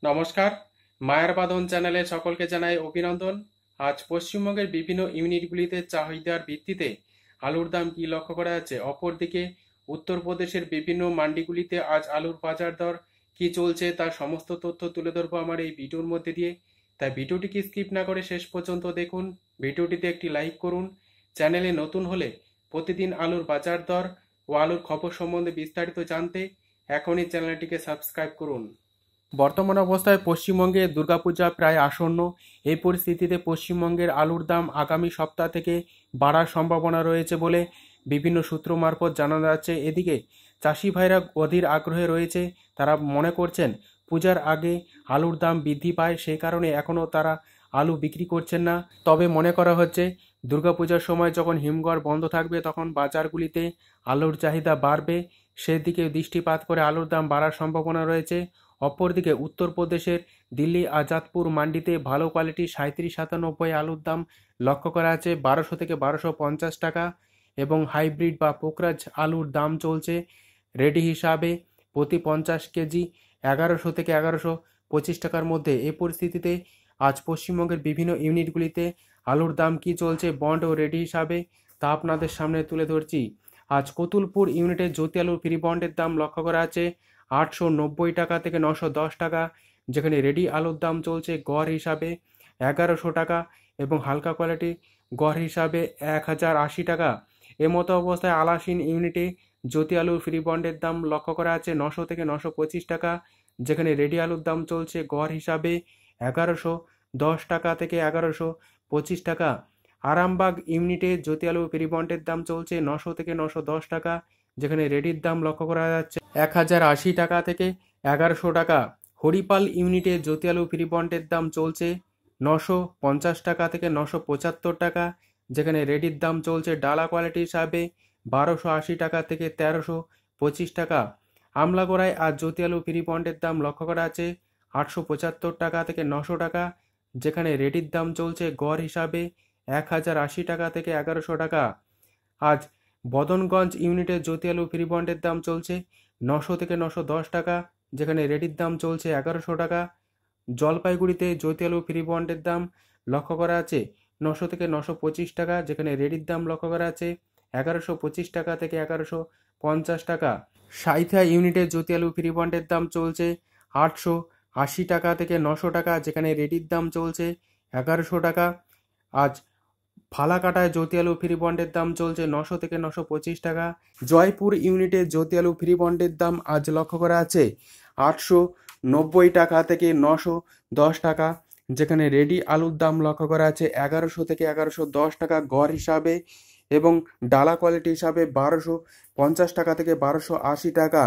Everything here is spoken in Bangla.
নমস্কার, মায়ার বাঁধন চ্যানেলে সকলকে জানাই অভিনন্দন। আজ পশ্চিমবঙ্গের বিভিন্ন ইউনিটগুলিতে চাহিদার ভিত্তিতে আলুর দাম কি লক্ষ্য করা যাচ্ছে, অপরদিকে উত্তরপ্রদেশের বিভিন্ন মান্ডিগুলিতে আজ আলুর বাজার দর কি চলছে তার সমস্ত তথ্য তুলে ধরবো আমার এই ভিডিওর মধ্যে দিয়ে। তাই ভিডিওটিকে স্কিপ না করে শেষ পর্যন্ত দেখুন। ভিডিওটিতে একটি লাইক করুন। চ্যানেলে নতুন হলে প্রতিদিন আলুর বাজার দর ও আলুর খবর সম্বন্ধে বিস্তারিত জানতে এখনই চ্যানেলটিকে সাবস্ক্রাইব করুন। বর্তমান অবস্থায় পশ্চিমবঙ্গে দুর্গাপূজা প্রায় আসন্ন। এই পরিস্থিতিতে পশ্চিমবঙ্গের আলুর দাম আগামী সপ্তাহ থেকে বাড়ার সম্ভাবনা রয়েছে বলে বিভিন্ন সূত্র মারফত জানা যাচ্ছে। এদিকে চাষি ভাইরা অধীর আগ্রহে রয়েছে। তারা মনে করছেন পূজার আগে আলুর দাম বৃদ্ধি পায়, সেই কারণে এখনও তারা আলু বিক্রি করছেন না। তবে মনে করা হচ্ছে দুর্গাপূজার সময় যখন হিমঘর বন্ধ থাকবে তখন বাজারগুলিতে আলুর চাহিদা বাড়বে, সেদিকে দৃষ্টিপাত করে আলুর দাম বাড়ার সম্ভাবনা রয়েছে। অপরদিকে উত্তরপ্রদেশের দিল্লি আজাদপুর মান্ডিতে ভালো কোয়ালিটি 37-97 আলুর দাম লক্ষ্য করা আছে 1200 থেকে 1250 টাকা, এবং হাইব্রিড বা পোকরাজ আলুর দাম চলছে রেডি হিসাবে প্রতি 50 কেজি 1100 থেকে 1125 টাকার মধ্যে। এই পরিস্থিতিতে আজ পশ্চিমবঙ্গের বিভিন্ন ইউনিটগুলিতে আলুর দাম কি চলছে বন্ড ও রেডি হিসাবে তা আপনাদের সামনে তুলে ধরছি। আজ কতুলপুর ইউনিটে জ্যোতি আলুর ফ্রি বন্ডের দাম লক্ষ্য করা আছে 890 টাকা থেকে 910 টাকা, যেখানে রেডি আলুর দাম চলছে গড় হিসাবে 1100 টাকা এবং হালকা কোয়ালিটি গড় হিসাবে 1080 টাকা। এমতো অবস্থায় আলাসিন ইউনিটে জ্যোতি আলুর ফ্রি বন্ডের দাম লক্ষ্য করা আছে 900 থেকে 925 টাকা, যেখানে রেডি আলুর দাম চলছে গড় হিসাবে 1110 টাকা থেকে 1125 টাকা। আরামবাগ ইউনিটে জ্যোতি আলুর ফ্রি বন্ডের দাম চলছে 900 থেকে 910 টাকা, যেখানে রেডির দাম লক্ষ্য করা যাচ্ছে 1080 টাকা থেকে 1100 টাকা। হরিপাল ইউনিটে জ্যোতি আলু ফ্রি বন্ডের দাম চলছে 950 টাকা থেকে 975 টাকা, যেখানে রেডির দাম চলছে ডালা কোয়ালিটি হিসাবে 1280 টাকা থেকে 1325 টাকা। আমলাগোড়ায় আজ জ্যোতি আলু ফ্রি বন্ডের দাম লক্ষ্য করা আছে 875 টাকা থেকে 900 টাকা, যেখানে রেডির দাম চলছে গড় হিসাবে 1080 টাকা থেকে 1100 টাকা। আজ বদনগঞ্জ ইউনিটে জ্যোতি আলু ফ্রি বন্ডের দাম চলছে 900 থেকে 910 টাকা, যেখানে রেডির দাম চলছে 1100 টাকা। জলপাইগুড়িতে জ্যোতি আলু ফ্রি বন্ডের দাম লক্ষ্য করা আছে 900 থেকে 925 টাকা, যেখানে রেডির দাম লক্ষ্য করা আছে 1125 টাকা থেকে 1150 টাকা। সাঁইথিয়া ইউনিটে জ্যোতি আলু ফ্রি বন্ডের দাম চলছে 880 টাকা থেকে 900 টাকা, যেখানে রেডির দাম চলছে 1100 টাকা। আজ ফালাকাটায় জ্যোতি আলু ফ্রি বন্ডের দাম চলছে 900 থেকে 925 টাকা। জয়পুর ইউনিটে জ্যোতি আলু ফ্রি বন্ডের দাম আজ লক্ষ্য করা আছে 890 টাকা থেকে 910 টাকা, যেখানে রেডি আলুর দাম লক্ষ্য করা আছে 1100 থেকে 1110 টাকা গড় হিসাবে, এবং ডালা কোয়ালিটি হিসাবে 1250 টাকা থেকে 1280 টাকা।